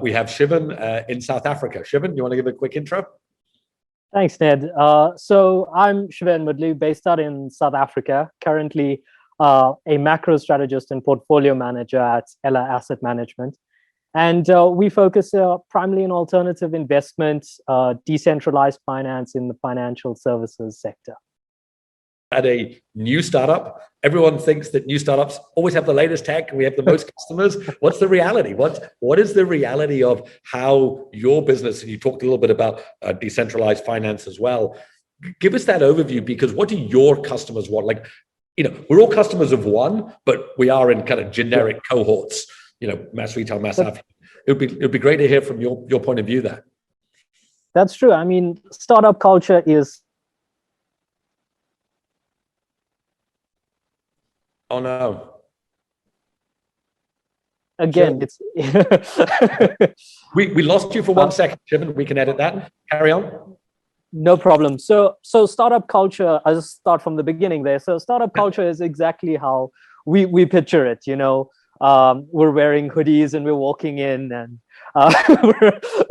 we have Shiven in South Africa. Shiven, you want to give a quick intro? Thanks, Ned. So I'm Shiven Moodley, based out in South Africa, currently a macro strategist and portfolio manager at ELA Asset Management. And we focus primarily on alternative investments, decentralized finance in the financial services sector. At a new startup, everyone thinks that new startups always have the latest tech and we have the most customers. What's the reality? What is the reality of how your business, and you talked a little bit about decentralized finance as well. Give us that overview, because what do your customers want? Like, we're all customers of one, but we are in kind of generic cohorts, mass retail, mass affluent. It'd be great to hear from your point of view there. That's true. I mean, startup culture is... Oh no. Again, it's... we lost you for 1 second, Shiven. We can edit that. Carry on. No problem. So startup culture, I'll just start from the beginning there. So startup culture is exactly how we picture it. We're wearing hoodies and we're walking in and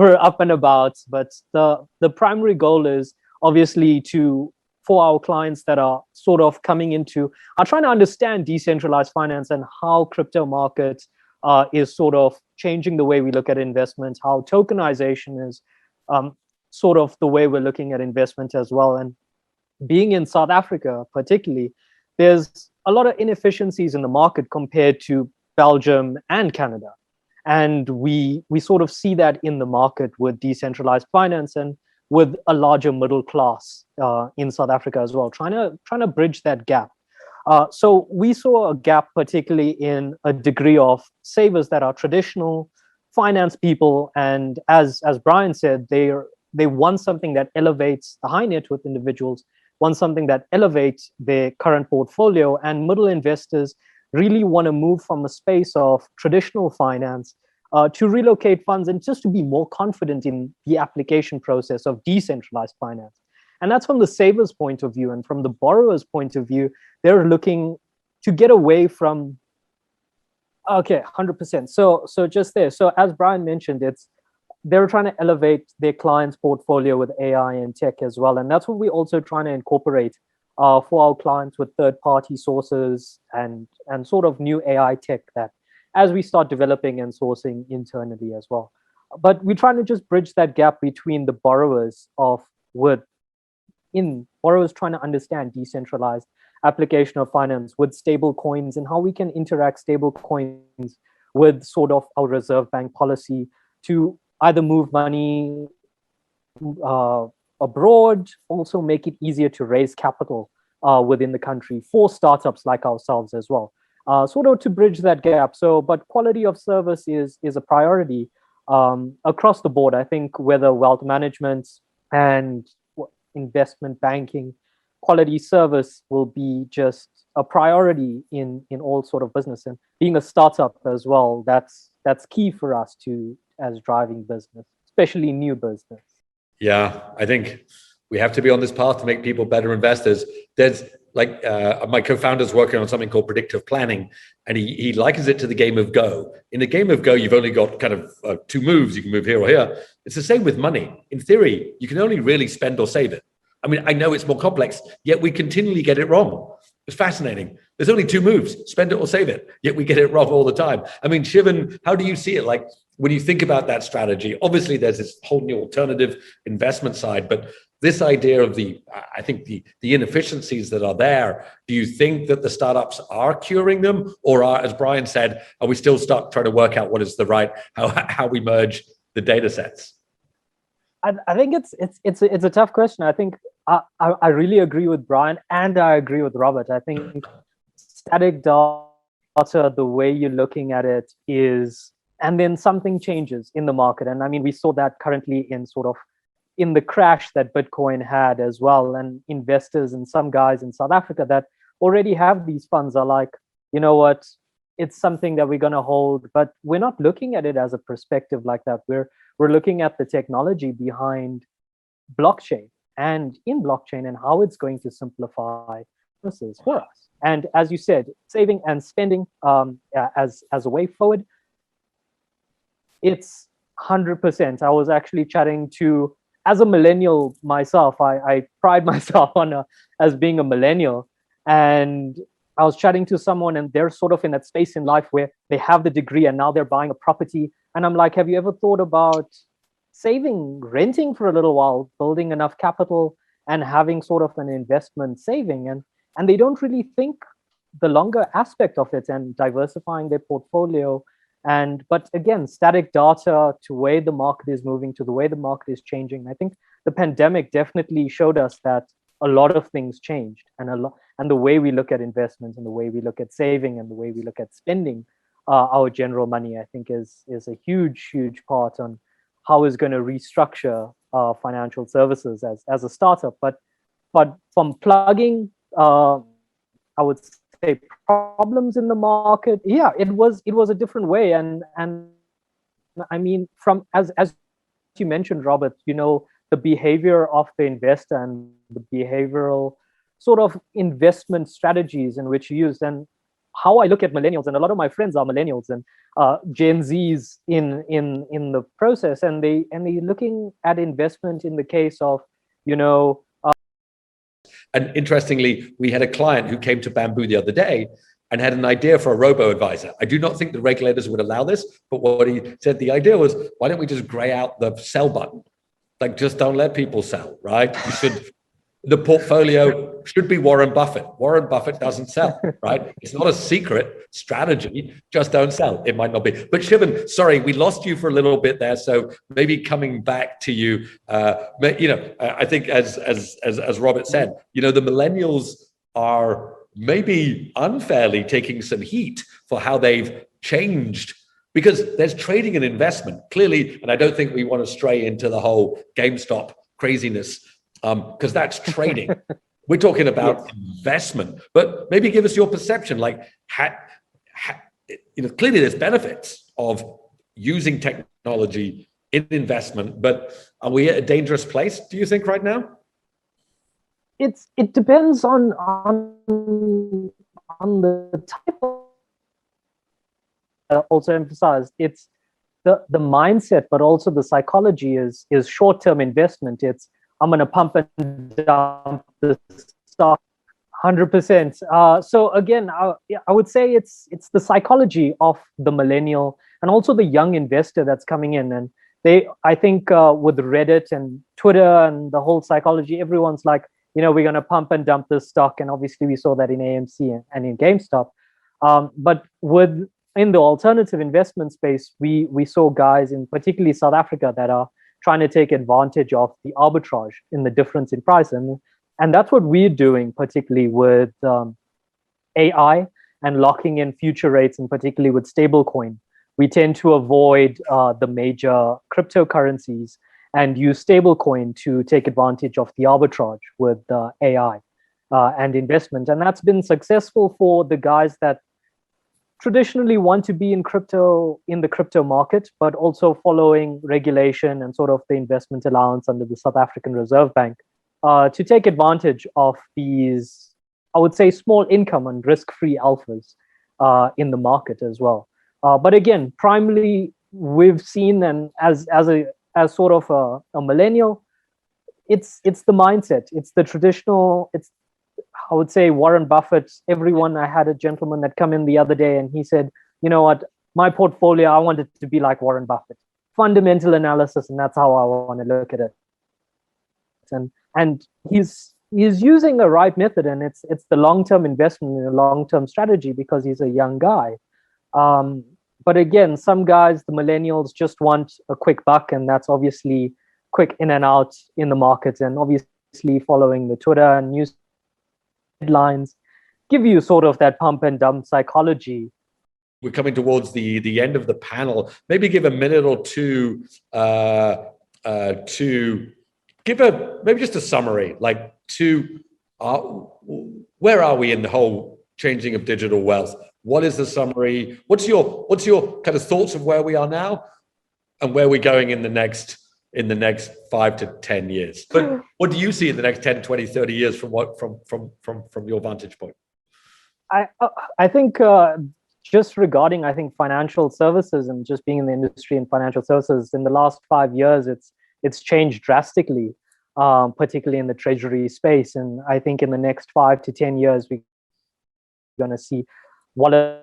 we're up and about. But the primary goal is obviously for our clients that are sort of are trying to understand decentralized finance and how crypto market is sort of changing the way we look at investments, how tokenization is sort of the way we're looking at investment as well. And being in South Africa, particularly, there's a lot of inefficiencies in the market compared to Belgium and Canada. And we sort of see that in the market with decentralized finance and with a larger middle class in South Africa as well, trying to bridge that gap. So we saw a gap, particularly in a degree of savers that are traditional finance people, and as Brian said, they want something that elevates the high net worth individuals, want something that elevates their current portfolio, and middle investors really want to move from a space of traditional finance to relocate funds and just to be more confident in the application process of decentralized finance. And that's from the saver's point of view. And from the borrower's point of view, they're looking to get away from, okay, 100%. So just there. So as Brian mentioned, they're trying to elevate their client's portfolio with AI and tech as well. And that's what we're also trying to incorporate for our clients with third-party sources and sort of new AI tech that as we start developing and sourcing internally as well. But we're trying to just bridge that gap between the borrowers borrowers trying to understand decentralized application of finance with stable coins and how we can interact stable coins with sort of our Reserve Bank policy to either move money abroad, also make it easier to raise capital within the country for startups like ourselves as well. Sort of to bridge that gap. But quality of service is a priority across the board. I think whether wealth management and investment banking, quality service will be just a priority in all sort of business. And being a startup as well, that's key for us as driving business, especially new business. Yeah, I think we have to be on this path to make people better investors. There's my co-founder's working on something called predictive planning, and he likens it to the game of Go. In the game of Go, you've only got kind of two moves. You can move here or here. It's the same with money. In theory, you can only really spend or save it. I mean, I know it's more complex, yet we continually get it wrong. It's fascinating. There's only two moves, spend it or save it, yet we get it wrong all the time. I mean, Shiven, how do you see it? Like, when you think about that strategy, obviously there's this whole new alternative investment side, but this idea of the inefficiencies that are there, do you think that the startups are curing them, or as Brian said, are we still stuck trying to work out what is the right, how we merge the data sets? I think it's a tough question. I think I really agree with Brian, and I agree with Robert. I think static data, the way you're looking at it is, and then something changes in the market. And I mean, we saw that currently in the crash that Bitcoin had as well. And investors and some guys in South Africa that already have these funds are like, you know what, it's something that we're going to hold, but we're not looking at it as a perspective like that. We're looking at the technology behind blockchain and in blockchain and how it's going to simplify processes for us. And as you said, saving and spending as a way forward. It's 100%. I was actually chatting to, as a millennial myself, I pride myself on as being a millennial. And I was chatting to someone, and they're sort of in that space in life where they have the degree and now they're buying a property. And I'm like, have you ever thought about saving, renting for a little while, building enough capital and having sort of an investment saving? And they don't really think the longer aspect of it and diversifying their portfolio. And but again, static data to way the market is moving, to the way the market is changing. I think the pandemic definitely showed us that a lot of things changed, and and the way we look at investments and the way we look at saving and the way we look at spending our general money, I think is a huge part on how is going to restructure financial services as a startup. But from plugging, I would say, problems in the market, yeah, it was a different way. And I mean, from as you mentioned, Robert, the behavior of the investor and the behavioral sort of investment strategies in which you use, and how I look at millennials, and a lot of my friends are millennials and Gen Zs in the process, and they looking at investment in the case of, And interestingly, we had a client who came to Bamboo the other day and had an idea for a robo-advisor. I do not think the regulators would allow this, but what he said, the idea was, why don't we just gray out the sell button? Like, just don't let people sell, right? The portfolio should be Warren Buffett. Warren Buffett doesn't sell, right? It's not a secret strategy. Just don't sell. It might not be. But Shiven, sorry, we lost you for a little bit there. So maybe coming back to you, I think as Robert said, the millennials are maybe unfairly taking some heat for how they've changed, because there's trading and investment clearly. And I don't think we want to stray into the whole GameStop craziness, because that's trading. We're talking about investment, but maybe give us your perception. Like, clearly there's benefits of using technology in investment, but are we at a dangerous place, do you think, right now? It depends on the type of, also emphasized, it's the mindset, but also the psychology is short-term investment. It's, I'm going to pump and dump the stock 100%. So again, I would say it's the psychology of the millennial and also the young investor that's coming in. And I think with Reddit and Twitter and the whole psychology, everyone's like, we're going to pump and dump this stock. And obviously we saw that in AMC and in GameStop. But in the alternative investment space, we saw guys in particularly South Africa that are trying to take advantage of the arbitrage in the difference in price. And that's what we're doing, particularly with AI and locking in future rates, and particularly with stablecoin. We tend to avoid the major cryptocurrencies and use stablecoin to take advantage of the arbitrage with AI and investment. And that's been successful for the guys that traditionally want to be in the crypto market, but also following regulation and sort of the investment allowance under the South African Reserve Bank to take advantage of these, I would say, small income and risk-free alphas in the market as well. But again, primarily we've seen, and as sort of a millennial, it's the mindset, it's the traditional, it's, I would say, Warren Buffett. I had a gentleman that come in the other day and he said, you know what, my portfolio, I want it to be like Warren Buffett. Fundamental analysis, and that's how I want to look at it. And he's using the right method, and it's the long-term investment and the long-term strategy, because he's a young guy. But again, some guys, the millennials, just want a quick buck, and that's obviously quick in and out in the market, and obviously following the Twitter and news headlines give you sort of that pump and dump psychology. We're coming towards the end of the panel. Maybe give a minute or two to give maybe just a summary, like where are we in the whole changing of digital wealth? What is the summary? What's your kind of thoughts of where we are now and where we're going in the next 5 to 10 years? But what do you see in the next 10, 20, 30 years from your vantage point? I think just regarding, I think, financial services and just being in the industry in financial services, in the last 5 years, it's changed drastically, particularly in the treasury space. And I think in the next 5 to 10 years, we're going to see what a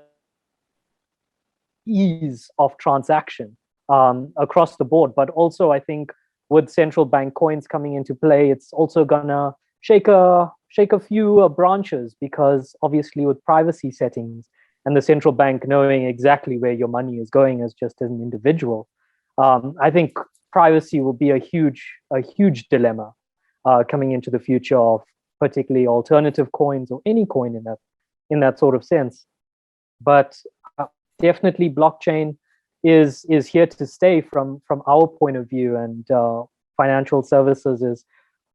ease of transaction across the board. But also, I think with central bank coins coming into play, it's also gonna shake a few branches, because obviously with privacy settings and the central bank knowing exactly where your money is going as just an individual, I think privacy will be a huge dilemma coming into the future of particularly alternative coins or any coin in that sort of sense. But definitely blockchain is here to stay from our point of view, and financial services is,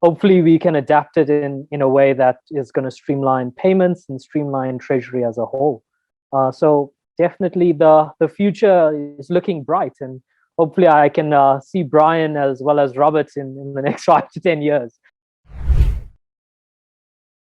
hopefully we can adapt it in a way that is going to streamline payments and streamline treasury as a whole. So definitely the future is looking bright, and hopefully I can see Brian as well as Robert in the next 5 to 10 years